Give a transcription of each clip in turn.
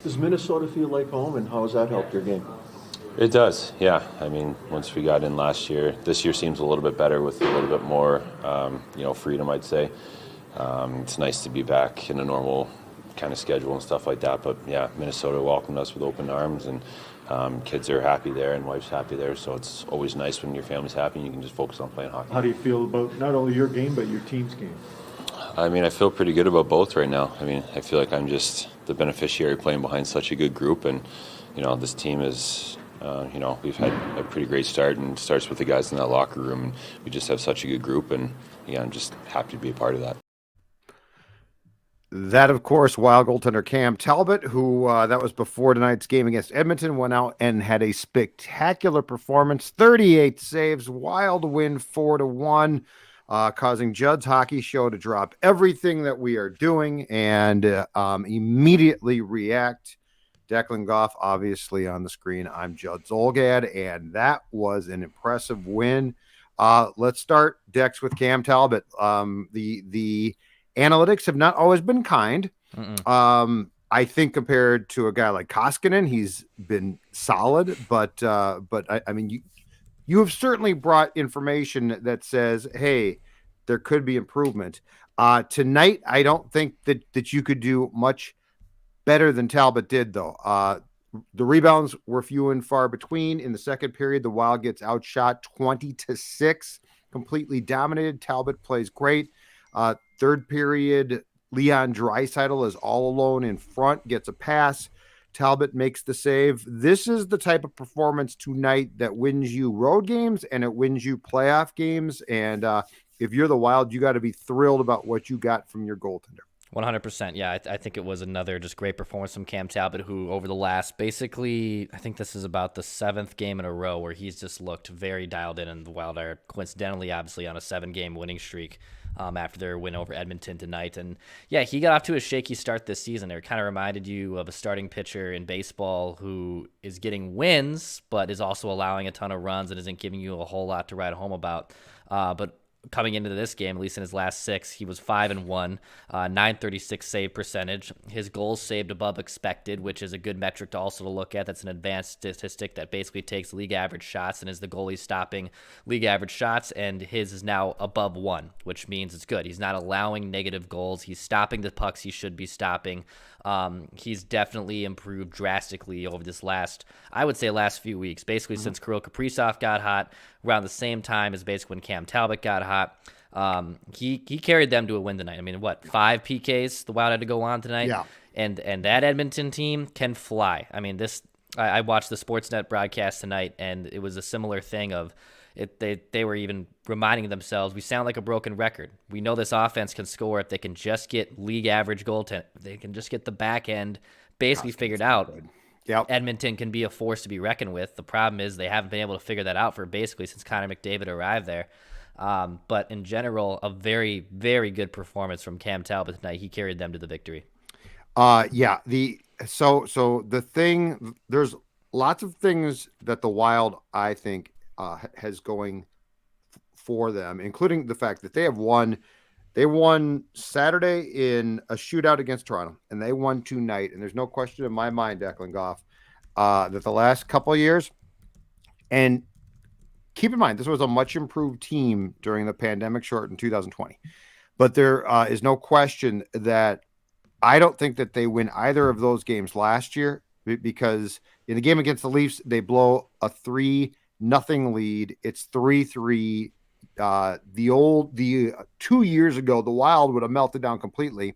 Does Minnesota feel like home, and how has that helped your game? It does, yeah. I mean, once we got in last year, this year seems a little bit better with a little bit more, freedom, I'd say. It's nice to be back in a normal kind of schedule and stuff like that. But yeah, Minnesota welcomed us with open arms, and kids are happy there, and wife's happy there. So it's always nice when your family's happy and you can just focus on playing hockey. How do you feel about not only your game, but your team's game? I mean, I feel pretty good about both right now. I mean, I feel like I'm just the beneficiary playing behind such a good group, and this team is. We've had a pretty great start, and it starts with the guys in that locker room, and we just have such a good group, and yeah, I'm just happy to be a part of that. That, of course, Wild goaltender Cam Talbot, who that was before tonight's game against Edmonton, went out and had a spectacular performance. 38 saves, Wild win 4-1, causing Judd's Hockey Show to drop everything that we are doing and immediately react. Declan Goff, obviously on the screen. I'm Judd Zolgad, and that was an impressive win. Let's start, Dex, with Cam Talbot. The analytics have not always been kind. I think compared to a guy like Koskinen, he's been solid. But I mean, you have certainly brought information that says, hey, there could be improvement. Tonight, I don't think that you could do much better than Talbot did, though. The rebounds were few and far between. In the second period, the Wild gets outshot 20-6, completely dominated. Talbot plays great. Third period, Leon Draisaitl is all alone in front, gets a pass. Talbot makes the save. This is the type of performance tonight that wins you road games and it wins you playoff games. And if you're the Wild, you got to be thrilled about what you got from your goaltender. 100%. Yeah, I think it was another just great performance from Cam Talbot, who over the last, basically, I think this is about the 7th game in a row where he's just looked very dialed in, and the Wild are coincidentally, obviously, on a 7-game winning streak after their win over Edmonton tonight. And yeah, he got off to a shaky start this season. It kind of reminded you of a starting pitcher in baseball who is getting wins, but is also allowing a ton of runs and isn't giving you a whole lot to write home about. But coming into this game, at least in his last 6, he was 5-1, 936 save percentage. His goals saved above expected, which is a good metric to also to look at. That's an advanced statistic that basically takes league average shots and is the goalie stopping league average shots, and his is now above 1, which means it's good. He's not allowing negative goals. He's stopping the pucks he should be stopping. He's definitely improved drastically over this last few weeks, basically since Kirill Kaprizov got hot, around the same time as basically when Cam Talbot got hot. He carried them to a win tonight. I mean, 5 PKs the Wild had to go on tonight? Yeah. And that Edmonton team can fly. I mean, I watched the Sportsnet broadcast tonight, and it was a similar thing of they were even reminding themselves, we sound like a broken record. We know this offense can score if they can just get league average goaltending. They can just get the back end basically figured out. Yep. Edmonton can be a force to be reckoned with. The problem is they haven't been able to figure that out for basically since Connor McDavid arrived there. But in general, a very, very good performance from Cam Talbot tonight. He carried them to the victory. Yeah. So the thing, there's lots of things that the Wild, I think, has going for them, including the fact that they won Saturday in a shootout against Toronto, and they won tonight. And there's no question in my mind, Declan Goff, that the last couple of years, and keep in mind, this was a much improved team during the pandemic short in 2020, but there is no question that I don't think that they win either of those games last year, because in the game against the Leafs, they blow a 3-0 lead. It's 3-3. The 2 years ago, the Wild would have melted down completely.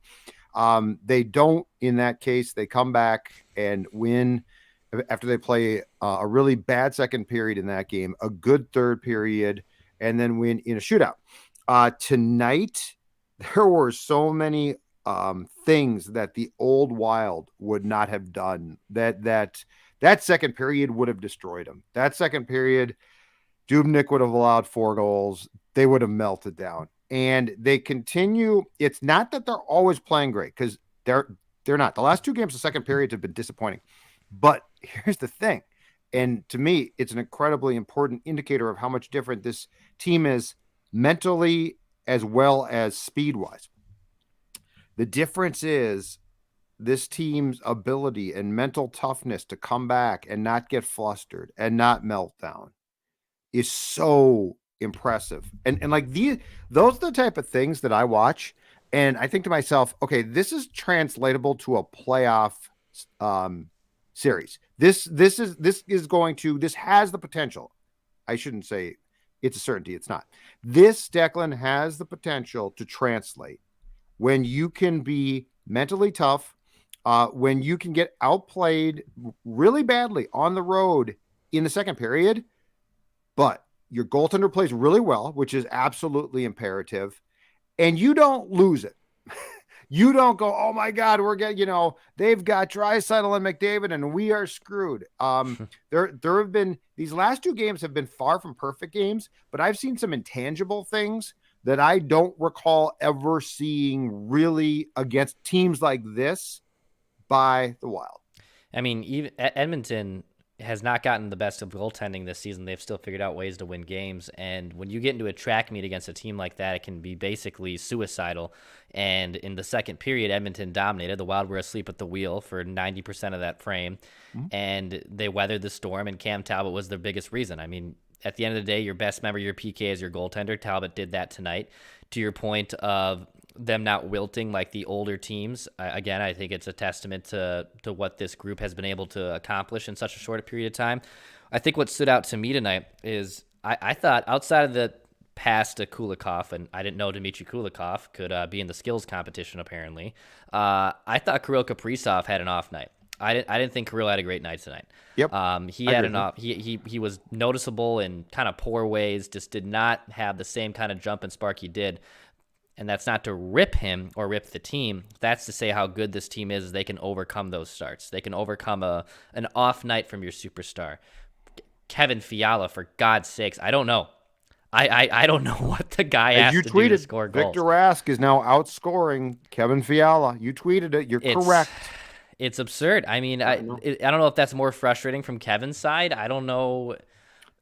They don't in that case. They come back and win after they play a really bad second period in that game, a good third period, and then win in a shootout. Tonight, there were so many things that the old Wild would not have done. That second period would have destroyed them. That second period, Dubnyk would have allowed 4 goals. They would have melted down. And they continue. It's not that they're always playing great, because they're not. The last 2 games of second periods have been disappointing. But here's the thing. And to me, it's an incredibly important indicator of how much different this team is mentally as well as speed-wise. The difference is this team's ability and mental toughness to come back and not get flustered and not melt down is so impressive. And like those are the type of things that I watch and I think to myself, okay, this is translatable to a playoff series. This has the potential. I shouldn't say it's a certainty. It's not. This, Declan, has the potential to translate when you can be mentally tough, when you can get outplayed really badly on the road in the second period, but your goaltender plays really well, which is absolutely imperative, and you don't lose it. You don't go, oh my God, we're getting, they've got Draisaitl and McDavid and we are screwed. There have been, these last two games have been far from perfect games, but I've seen some intangible things that I don't recall ever seeing really against teams like this by the Wild. I mean, even Edmonton has not gotten the best of goaltending this season. They've still figured out ways to win games. And when you get into a track meet against a team like that, it can be basically suicidal. And in the second period, Edmonton dominated. The Wild were asleep at the wheel for 90% of that frame. Mm-hmm. And they weathered the storm, and Cam Talbot was their biggest reason. I mean, at the end of the day, your best member, your PK, is your goaltender. Talbot did that tonight. To your point of them not wilting like the older teams, again, I think it's a testament to what this group has been able to accomplish in such a short period of time. I think what stood out to me tonight is I thought outside of the pass to Kulikov, and I didn't know Dmitry Kulikov could be in the skills competition apparently, I thought Kirill Kaprizov had an off night. I didn't think Kirill had a great night tonight. Yep. He had an off. He was noticeable in kind of poor ways. Just did not have the same kind of jump and spark he did. And that's not to rip him or rip the team. That's to say how good this team is. They can overcome those starts. They can overcome an off night from your superstar. Kevin Fiala, for God's sakes, I don't know. I don't know what the guy has to do to score goals. Victor Rask is now outscoring Kevin Fiala. You tweeted it. You're correct. It's absurd. I mean, I don't know if that's more frustrating from Kevin's side. I don't know.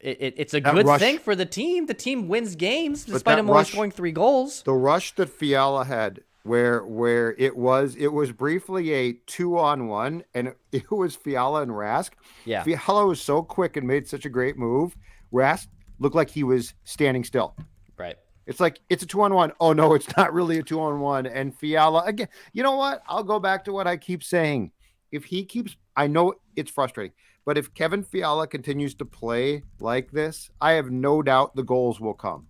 It's a good thing for the team. The team wins games despite him only scoring 3 goals. The rush that Fiala had, where it was briefly a 2-on-1, and it was Fiala and Rask. Yeah, Fiala was so quick and made such a great move. Rask looked like he was standing still. Right. It's like, it's a 2-on-1. Oh, no, it's not really a 2-on-1. And Fiala, again, you know what? I'll go back to what I keep saying. If he keeps, I know it's frustrating, but if Kevin Fiala continues to play like this, I have no doubt the goals will come.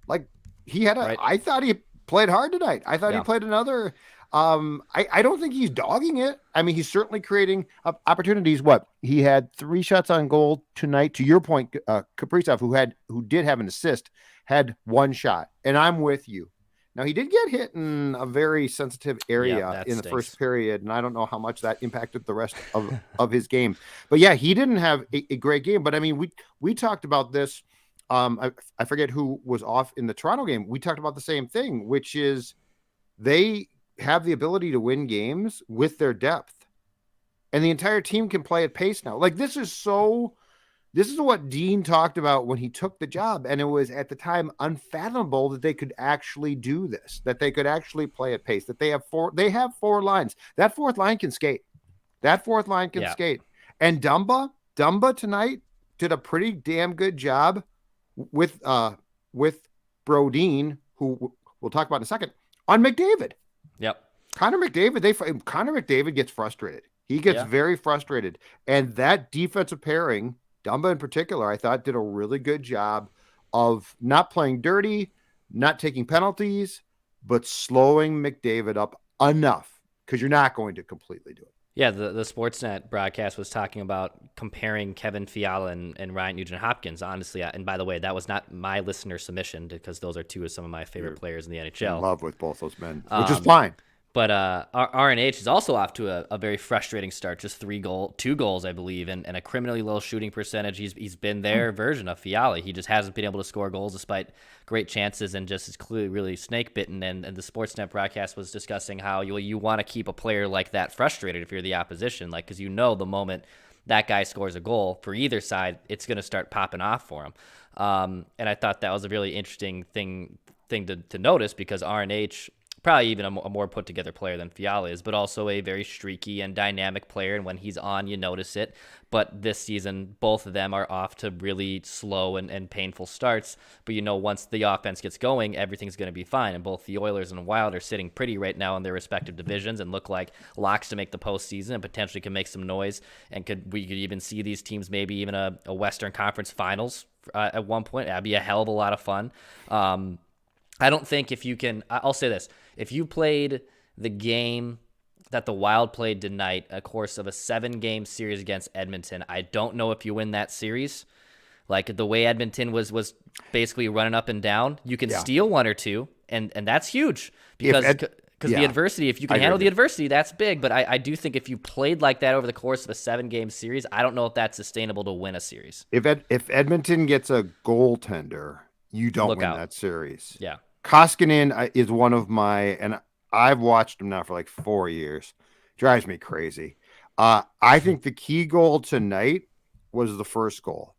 Like, he had I thought he played hard tonight. I thought he played another. I don't think he's dogging it. I mean, he's certainly creating opportunities. He had 3 shots on goal tonight. To your point, Kaprizov, who did have an assist, had 1 shot. And I'm with you. Now, he did get hit in a very sensitive area in the first period, and I don't know how much that impacted the rest of his game. But yeah, he didn't have a great game. But I mean, we talked about this. I forget who was off in the Toronto game. We talked about the same thing, which is they have the ability to win games with their depth, and the entire team can play at pace now. Like, this is what Dean talked about when he took the job, and it was at the time unfathomable that they could actually do this, that they could actually play at pace, that they have 4 lines. That 4th line can skate. Skate. And Dumba tonight did a pretty damn good job with Brodin, who we'll talk about in a second, on McDavid. Yep. Connor McDavid gets frustrated. He gets very frustrated. And that defensive pairing, Dumba in particular, I thought did a really good job of not playing dirty, not taking penalties, but slowing McDavid up enough, because you're not going to completely do it. Yeah, the Sportsnet broadcast was talking about comparing Kevin Fiala and Ryan Nugent-Hopkins, honestly. And by the way, that was not my listener submission, because those are 2 of some of my favorite players in the NHL. In love with both those men, which is fine. But RNH is also off to a very frustrating start. Just 2 goals, I believe, and a criminally low shooting percentage. He's been their version of Fiala. He just hasn't been able to score goals despite great chances, and just is clearly really snake bitten. And the Sportsnet broadcast was discussing how you want to keep a player like that frustrated if you're the opposition, like, because the moment that guy scores a goal for either side, it's going to start popping off for him. And I thought that was a really interesting thing to notice, because RNH probably even a more put together player than Fiala is, but also a very streaky and dynamic player. And when he's on, you notice it. But this season, both of them are off to really slow and painful starts. But once the offense gets going, everything's going to be fine. And both the Oilers and Wild are sitting pretty right now in their respective divisions and look like locks to make the postseason and potentially can make some noise. And we could even see these teams maybe even a Western Conference Finals at one point. That'd be a hell of a lot of fun. I don't think I'll say this. If you played the game that the Wild played tonight, a course of a 7-game series against Edmonton, I don't know if you win that series. Like the way Edmonton was basically running up and down, you can steal one or two, and that's huge because the adversity, if you can handle the adversity, that's big. But I do think if you played like that over the course of a 7-game series, I don't know if that's sustainable to win a series. If Edmonton gets a goaltender, you don't win that series. Yeah. Koskinen is one of and I've watched him now for like 4 years. Drives me crazy. I think the key goal tonight was the first goal.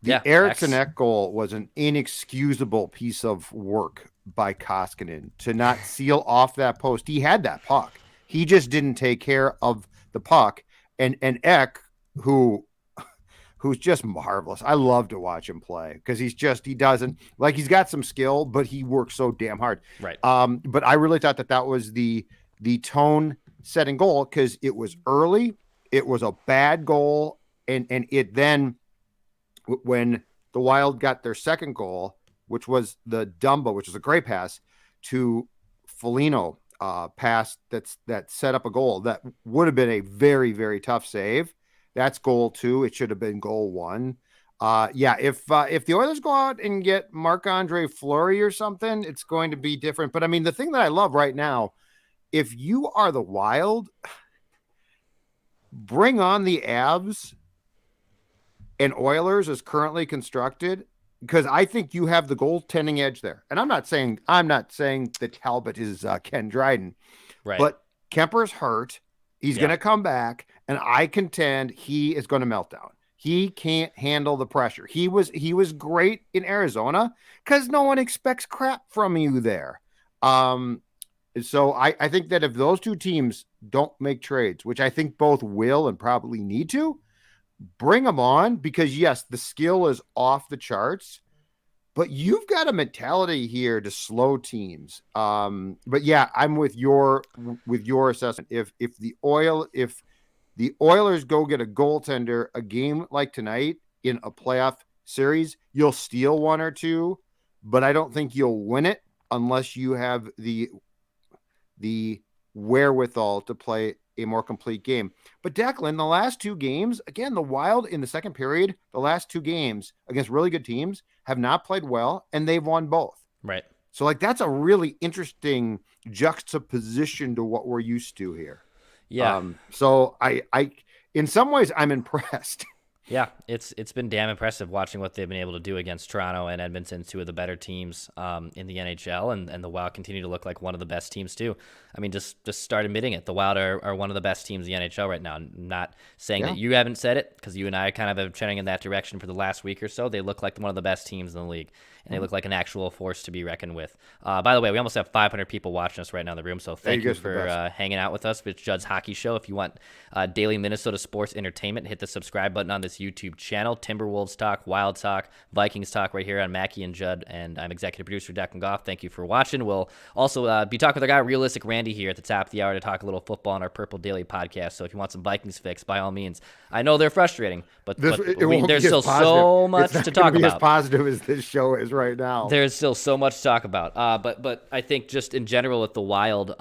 The Eriksson Ek goal was an inexcusable piece of work by Koskinen to not seal off that post. He had that puck. He just didn't take care of the puck. And Ek, who's just marvelous. I love to watch him play because he's got some skill, but he works so damn hard. Right. But I really thought that was the tone setting goal because it was early. It was a bad goal. And it then, when the Wild got their second goal, which was the Dumba, which was a great pass to Foligno, pass that set up a goal that would have been a very, very tough save. That's goal 2. It should have been goal 1. If the Oilers go out and get Marc-Andre Fleury or something, it's going to be different. But I mean, the thing that I love right now, if you are the Wild, bring on the Avs and Oilers as currently constructed, because I think you have the goaltending edge there. And I'm not saying that Talbot is Ken Dryden, right? But Kemper's hurt. He's going to come back, and I contend he is going to melt down. He can't handle the pressure. He was great in Arizona because no one expects crap from you there. So I think that if those two teams don't make trades, which I think both will and probably need to, bring them on because, yes, the skill is off the charts, but you've got a mentality here to slow teams. But yeah, I'm with your assessment. If the Oilers go get a goaltender, a game like tonight in a playoff series, you'll steal one or two, but I don't think you'll win it unless you have the wherewithal to play a more complete game. But Declan, the last 2 games, again, the Wild in the second period, the last 2 games against really good teams have not played well, and they've won both. Right. So that's a really interesting juxtaposition to what we're used to here. Yeah. So I in some ways I'm impressed. Yeah, it's been damn impressive watching what they've been able to do against Toronto and Edmonton, 2 of the better teams in the NHL, and the Wild continue to look like one of the best teams too. I mean, just start admitting it. The Wild are one of the best teams in the NHL right now. I'm not saying that you haven't said it, because you and I kind of have been trending in that direction for the last week or so. They look like one of the best teams in the league, and they look like an actual force to be reckoned with. By the way, we almost have 500 people watching us right now in the room, so thank you for hanging out with us with Judd's Hockey Show. If you want daily Minnesota sports entertainment, hit the subscribe button on this YouTube channel. Timberwolves talk, Wild talk, Vikings talk right here on Mackie and Judd, and I'm executive producer Declan Goff. Thank you for watching. We'll also be talking with our guy Realistic Randy here at the top of the hour to talk a little football on our Purple Daily podcast. So if you want some Vikings fix, by all means. I know they're frustrating, but there's still so much to talk about. As positive as this show is right now. There's still so much to talk about. But I think just in general with the Wild,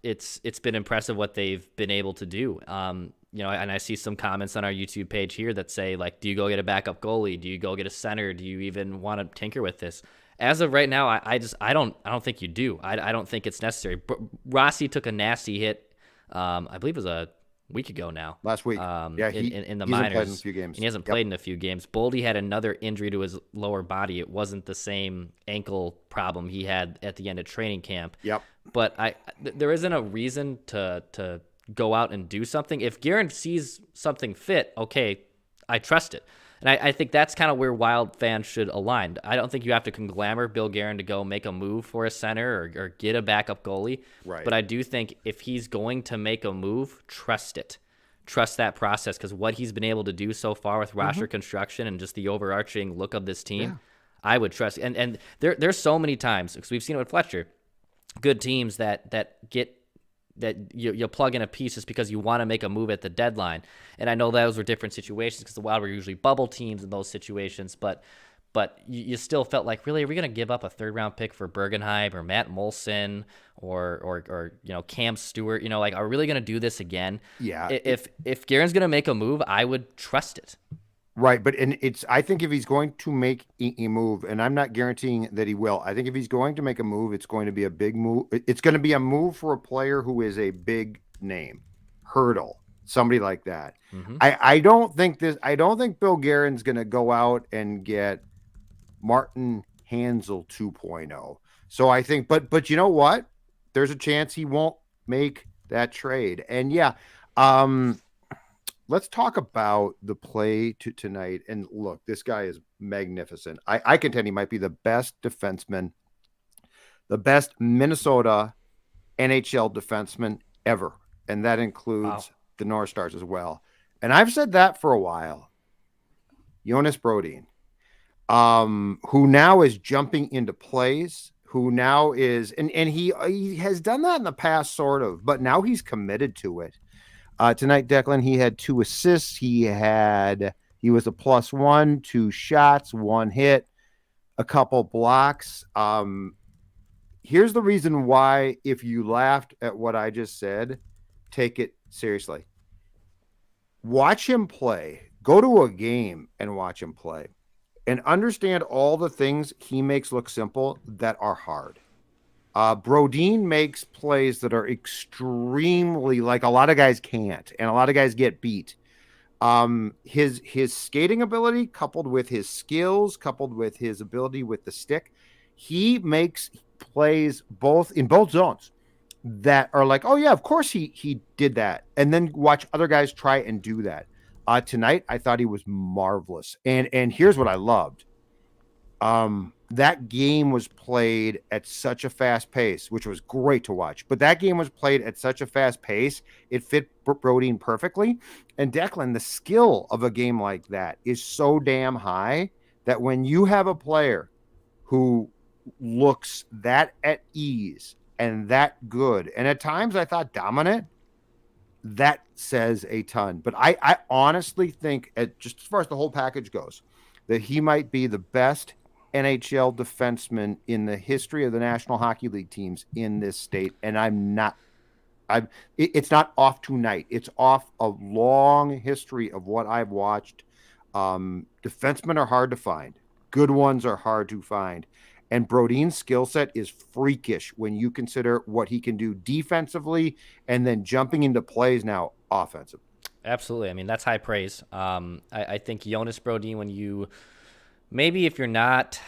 it's been impressive what they've been able to do. And I see some comments on our YouTube page here that say, like, do you go get a backup goalie? Do you go get a center? Do you even want to tinker with this? As of right now, I don't think you do. I don't think it's necessary. Rossi took a nasty hit. I believe it was a week ago now. Last week. In the minors. Played in a few games. He hasn't played in a few games. Boldy had another injury to his lower body. It wasn't the same ankle problem he had at the end of training camp. Yep. But there isn't a reason to go out and do something. If Guerin sees something fit, okay, I trust it. And I think that's kind of where Wild fans should align. I don't think you have to conglamor Bill Guerin to go make a move for a center or get a backup goalie. Right. But I do think if he's going to make a move, trust it. Trust that process, because what he's been able to do so far with roster construction and just the overarching look of this team, I would trust. And there's so many times, because we've seen it with Fletcher, good teams that get that you plug in a piece just because you want to make a move at the deadline. And I know those were different situations because the Wild were usually bubble teams in those situations, but you still felt like, really, are we going to give up a third-round pick for Bergenheim or Matt Molson or Cam Stewart? Like, are we really going to do this again? Yeah. If Guerin's going to make a move, I would trust it. Right, but I think if he's going to make a move, and I'm not guaranteeing that he will, I think if he's going to make a move, it's going to be a big move. It's going to be a move for a player who is a big name, Hurdle, somebody like that. Mm-hmm. I don't think Bill Guerin's going to go out and get Martin Hansel 2.0. So I think, but you know what? There's a chance he won't make that trade. And let's talk about the play tonight. And look, this guy is magnificent. I contend he might be the best defenseman, the best Minnesota NHL defenseman ever. And that includes the North Stars as well. And I've said that for a while. Jonas Brodin, who now is jumping into plays, who now is, and he has done that in the past, sort of, but now he's committed to it. Tonight, Declan, he had 2 assists. He was a +1, 2 shots, 1 hit, a couple blocks. Here's the reason why, if you laughed at what I just said, take it seriously. Watch him play. Go to a game and watch him play and understand all the things he makes look simple that are hard. Brodin makes plays that are extremely, like, a lot of guys can't, and a lot of guys get beat. His skating ability, coupled with his skills, coupled with his ability with the stick, he makes plays in both zones that are like, oh yeah, of course he did that, and then watch other guys try and do that. Tonight, I thought he was marvelous, and here's what I loved. That game was played at such a fast pace, which was great to watch. But that game was played at such a fast pace, it fit Brodin perfectly. And Declan, the skill of a game like that is so damn high that when you have a player who looks that at ease and that good, and at times I thought dominant, that says a ton. But I honestly think, just as far as the whole package goes, that he might be the best NHL defenseman in the history of the National Hockey League teams in this state. And it's not off tonight. It's off a long history of what I've watched. Defensemen are hard to find. Good ones are hard to find. And Brodin's skill set is freakish when you consider what he can do defensively and then jumping into plays now offensively. Absolutely. I mean, that's high praise. I think Jonas Brodin, maybe if you're not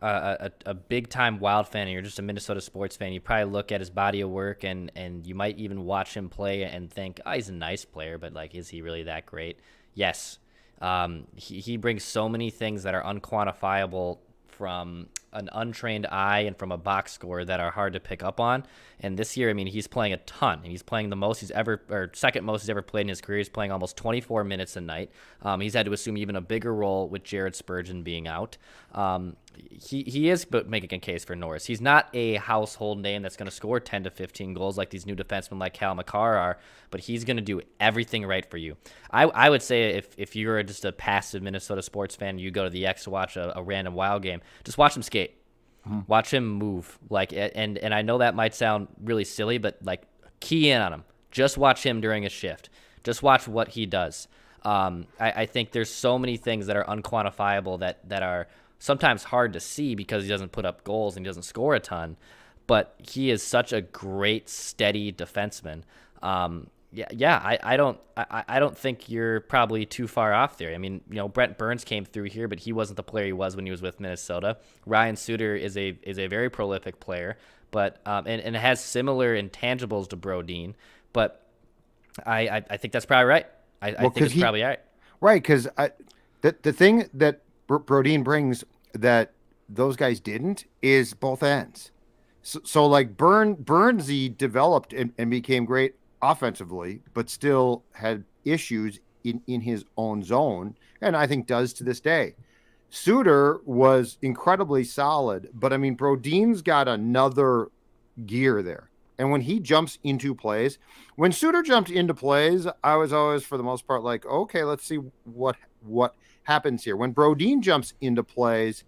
a big-time Wild fan and you're just a Minnesota sports fan, you probably look at his body of work and you might even watch him play and think, oh, he's a nice player, but, like, is he really that great? Yes. He brings so many things that are unquantifiable from an untrained eye and from a box score that are hard to pick up on. And this year, I mean, he's playing a ton, and he's playing the most he's ever, or second most he's ever played in his career. He's playing almost 24 minutes a night. He's had to assume even a bigger role with Jared Spurgeon being out. He is making a case for Norris. He's not a household name that's going to score 10 to 15 goals like these new defensemen like Cal McCarr are, but he's going to do everything right for you. I would say if you're just a passive Minnesota sports fan, you go to the X to watch a random Wild game, just watch him skate. Watch him move. And I know that might sound really silly, but, like, key in on him. Just watch him during a shift. Just watch what he does. I think there's so many things that are unquantifiable that are sometimes hard to see because he doesn't put up goals and he doesn't score a ton, but he is such a great, steady defenseman. I don't think you're probably too far off there. I mean, Brent Burns came through here, but he wasn't the player he was when he was with Minnesota. Ryan Suter is a very prolific player, but and has similar intangibles to Brodin, but I think that's probably right. I think it's probably right. Right, because The thing that Brodin brings that those guys didn't is both ends. So like Burnsy developed and became great offensively, but still had issues in his own zone, and I think does to this day. Suter was incredibly solid, but I mean, Brodin's got another gear there. And when he jumps into plays, when Suter jumped into plays, I was always, for the most part, like, okay, let's see what happens here. When Brodin jumps into plays,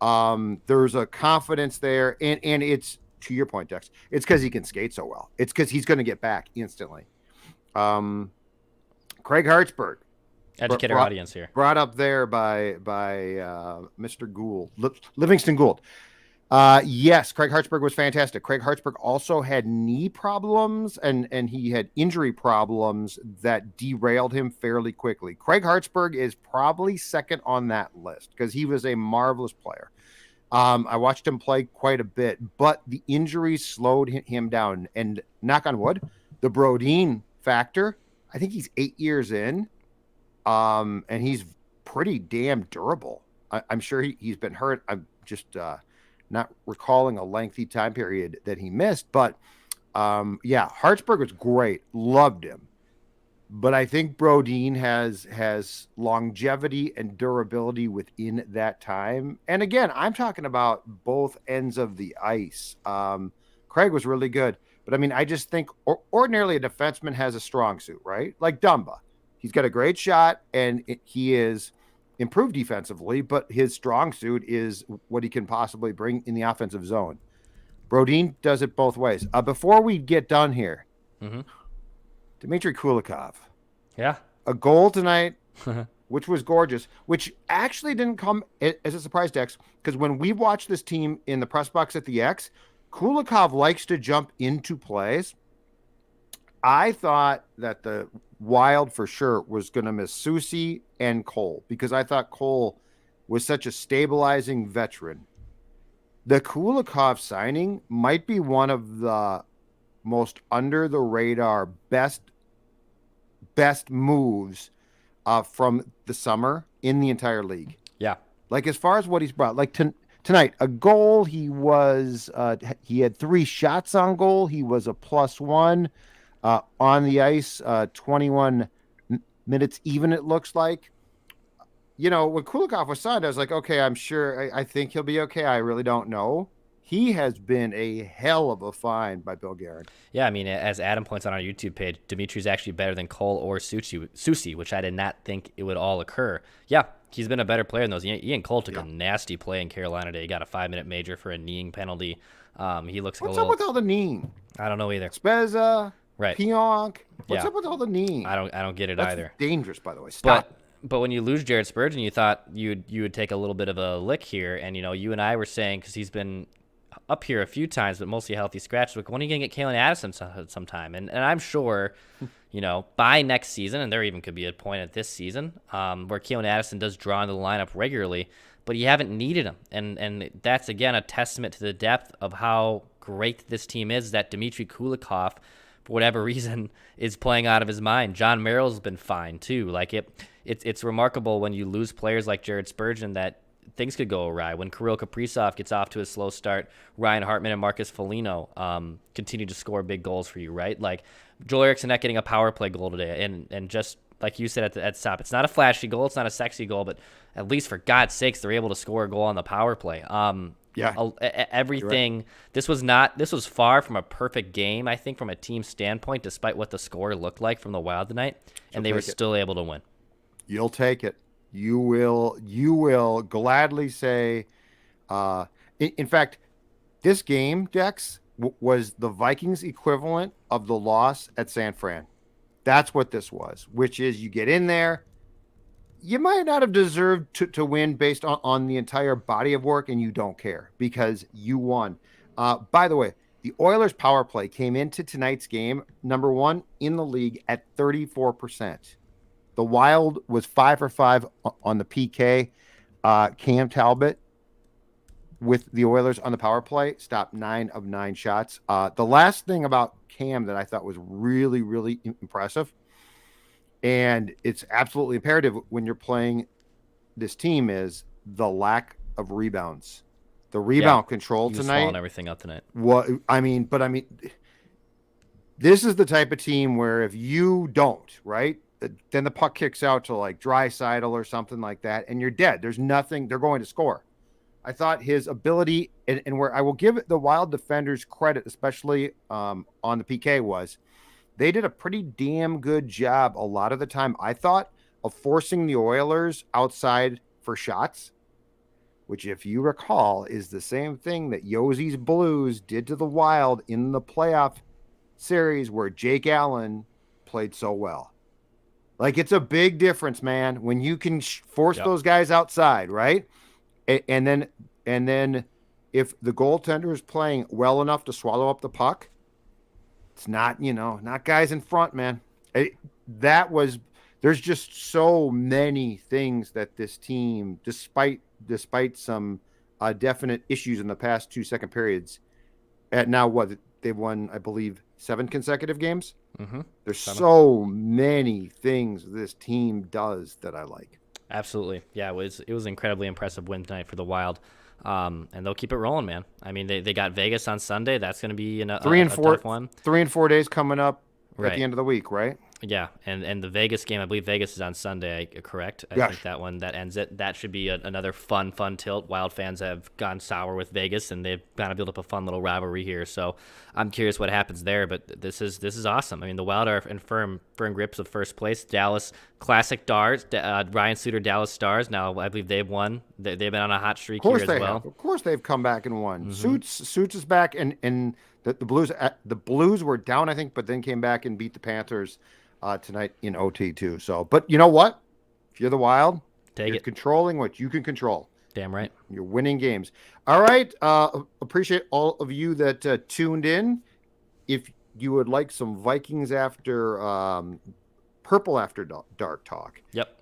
there's a confidence there, and it's, to your point, Dex, it's because he can skate so well. It's because he's going to get back instantly. Craig Hartsburg, Educate our audience here. brought up there by Mr. Gould, Livingston Gould. Yes, Craig Hartsburg was fantastic. Craig Hartsburg also had knee problems and he had injury problems that derailed him fairly quickly. Craig Hartsburg is probably second on that list because he was a marvelous player. I watched him play quite a bit, but the injuries slowed him down. And knock on wood, the Brodin factor, I think he's 8 years in, and he's pretty damn durable. I'm sure he's been hurt. I'm just not recalling a lengthy time period that he missed. But, yeah, Hartsburg was great. Loved him. But I think Brodin has longevity and durability within that time. And again, I'm talking about both ends of the ice. Craig was really good. But, I mean, I just think ordinarily a defenseman has a strong suit, right? Like Dumba. He's got a great shot, and he is improved defensively, but his strong suit is what he can possibly bring in the offensive zone. Brodin does it both ways. Before we get done here, Dmitry Kulikov. Yeah. A goal tonight, which was gorgeous, which actually didn't come as a surprise, Dex, because when we watched this team in the press box at the X, Kulikov likes to jump into plays. I thought that the Wild for sure was going to miss Soucy and Cole because I thought Cole was such a stabilizing veteran. The Kulikov signing might be one of the most under the radar best moves from the summer in the entire league. Yeah. Like as far as what he's brought, like tonight, a goal, he had 3 shots on goal. He was a +1 on the ice, 21 minutes even, it looks like. You know, when Kulikov was signed, I was like, okay, I'm sure, I think he'll be okay. I really don't know. He has been a hell of a find by Bill Guerin. Yeah, I mean, as Adam points out on our YouTube page, Dimitri's actually better than Cole or Soucy, which I did not think it would all occur. Yeah, he's been a better player than those. Ian Cole took a nasty play in Carolina today. He got a 5-minute major for a kneeing penalty. He looks like What's up with all the kneeing? I don't know either. Spezza, right? Pionk. What's up with all the kneeing? I don't get it That's either. Dangerous, by the way. Stop. But when you lose Jared Spurgeon, you thought you would take a little bit of a lick here, and you and I were saying because he's been up here a few times, but mostly a healthy scratch. Like, when are you going to get Kalen Addison sometime? And I'm sure, by next season, and there even could be a point at this season where Kalen Addison does draw into the lineup regularly, but you haven't needed him. And that's, again, a testament to the depth of how great this team is, that Dmitry Kulikov, for whatever reason, is playing out of his mind. John Merrill's been fine, too. Like, it's remarkable when you lose players like Jared Spurgeon that things could go awry. When Kirill Kaprizov gets off to a slow start, Ryan Hartman and Marcus Foligno continue to score big goals for you, right? Like Joel Eriksson Ek getting a power play goal today, and just like you said at the top, it's not a flashy goal, it's not a sexy goal, but at least for God's sakes, they're able to score a goal on the power play. Everything. Right. This was far from a perfect game, I think, from a team standpoint, despite what the score looked like from the Wild tonight, and they were still able to win. You'll take it. You will gladly say, in fact, this game, Dex, was the Vikings equivalent of the loss at San Fran. That's what this was, which is you get in there, you might not have deserved to win based on the entire body of work, and you don't care because you won. By the way, the Oilers power play came into tonight's game, number 1 in the league at 34%. The Wild was 5 for 5 on the PK. Cam Talbot with the Oilers on the power play stopped 9 of 9 shots. The last thing about Cam that I thought was really, really impressive, and it's absolutely imperative when you're playing this team is the lack of rebounds. The rebound control He was tonight. swallowing everything up tonight. This is the type of team where if you don't, right, then the puck kicks out to like Draisaitl or something like that, and you're dead. There's nothing. They're going to score. I thought his ability, and where I will give the Wild defenders credit, especially on the PK, was they did a pretty damn good job a lot of the time, I thought, of forcing the Oilers outside for shots, which, if you recall, is the same thing that Yosie's Blues did to the Wild in the playoff series where Jake Allen played so well. Like, it's a big difference, man, when you can force those guys outside, right? And then if the goaltender is playing well enough to swallow up the puck, it's not, not guys in front, man. There's just so many things that this team, despite some definite issues in the past 2 second periods, at now they've won, I believe, 7 consecutive games. Mm-hmm. There's so many things this team does that I like. Absolutely. Yeah, it was an incredibly impressive win tonight for the Wild. And they'll keep it rolling, man. I mean, they got Vegas on Sunday. That's going to be a tough one. 3 and 4 days coming up at the end of the week, right? Yeah, and the Vegas game, I believe Vegas is on Sunday, correct? I think that one, that ends it. That should be another fun tilt. Wild fans have gone sour with Vegas, and they've kind of built up a fun little rivalry here. So I'm curious what happens there, but this is awesome. I mean, the Wild are in firm grips of first place. Dallas, classic Stars, Ryan Suter, Dallas Stars. Now, I believe they've won. They've been on a hot streak here as well. Of course they've come back and won. Mm-hmm. Suits is back, and the Blues were down, I think, but then came back and beat the Panthers tonight in OT too. So, but you know what? If you're the Wild, you're controlling what you can control. Damn right. You're winning games. All right. Appreciate all of you that tuned in. If you would like some Vikings after Purple After Dark talk. Yep.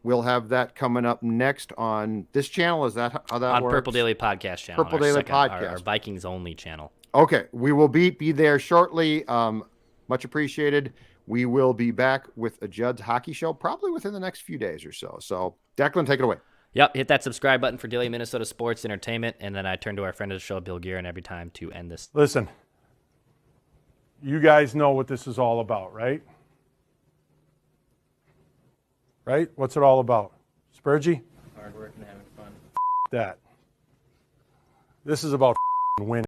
We'll have that coming up next on this channel. Is that how that works? On Purple Daily Podcast channel. Purple Daily Podcast. Our Vikings only channel. Okay. We will be there shortly. Much appreciated. We will be back with a Judd's Hockey Show probably within the next few days or so. So, Declan, take it away. Yep, hit that subscribe button for Daily Minnesota Sports Entertainment, and then I turn to our friend of the show, Bill Guerin, every time to end this. Listen, you guys know what this is all about, right? Right? What's it all about? Spurgey? Hard work and having fun. That. This is about winning.